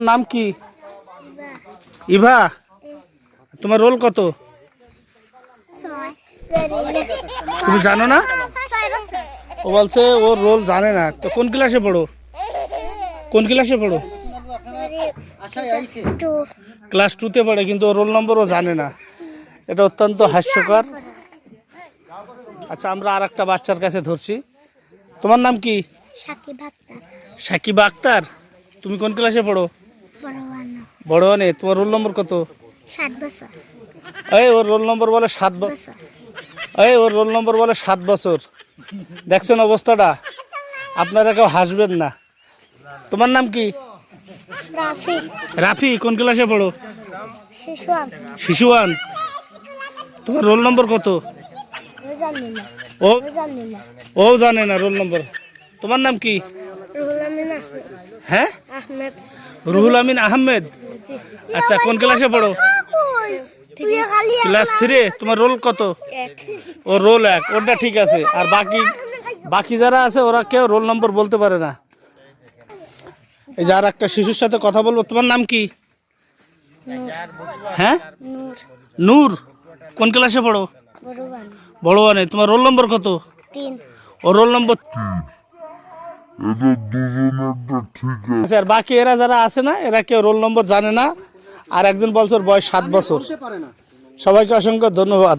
নাম কি? ইভা। তোমার রোল কত? তুমি জানো না? ও বলছে ওর রোল জানে না। তো কোন ক্লাসে পড়ো? কোন ক্লাসে পড়ো? ক্লাস 2-তে পড়ে, কিন্তু ওর রোল নম্বরও জানে না। এটা অত্যন্ত হাস্যকর। আচ্ছা, আমরা আর একটা বাচ্চার কাছে ধরছি। তোমার নাম কি? সাকিবা আক্তার। তুমি কোন ক্লাসে পড়ো? বড় ওয়ানে। তোমার রোল নম্বর কত? 7 বছর। এই ওর রোল নম্বর বলে 7 বছর। এই ওর রোল নম্বর বলে 7 বছর। দেখছেন অবস্থাটা? আপনারা কেউ হাসবেন না। তোমার নাম কি? রাফি। রাফি। কোন ক্লাসে পড়ো? শিশু ওয়ান। তোমার রোল নম্বর কত? ও ও জানে না রোল নম্বর। তোমার নাম কি? হ্যাঁ, রুহুল আমিন আহমেদ। আচ্ছা, কোন ক্লাসে পড়ো? ক্লাস 3। তোমার রোল কত? ও রোল 1। ওটা ঠিক আছে। আর বাকি যারা আছে ওরা কেউ রোল নম্বর বলতে পারে না। এই যে আর একটা শিশুর সাথে কথা বলবো। তোমার নাম কি? হ্যাঁ, নূর। কোন ক্লাসে পড়ো? বড় ওয়ানে। তোমার রোল নম্বর কত? 3। ও রোল নম্বর। আচ্ছা, আর বাকি এরা যারা আছে না, এরা কেউ রোল নম্বর জানে না। আর একজন বলছে ওর বয়স 7 বছর। সবাইকে অসংখ্য ধন্যবাদ।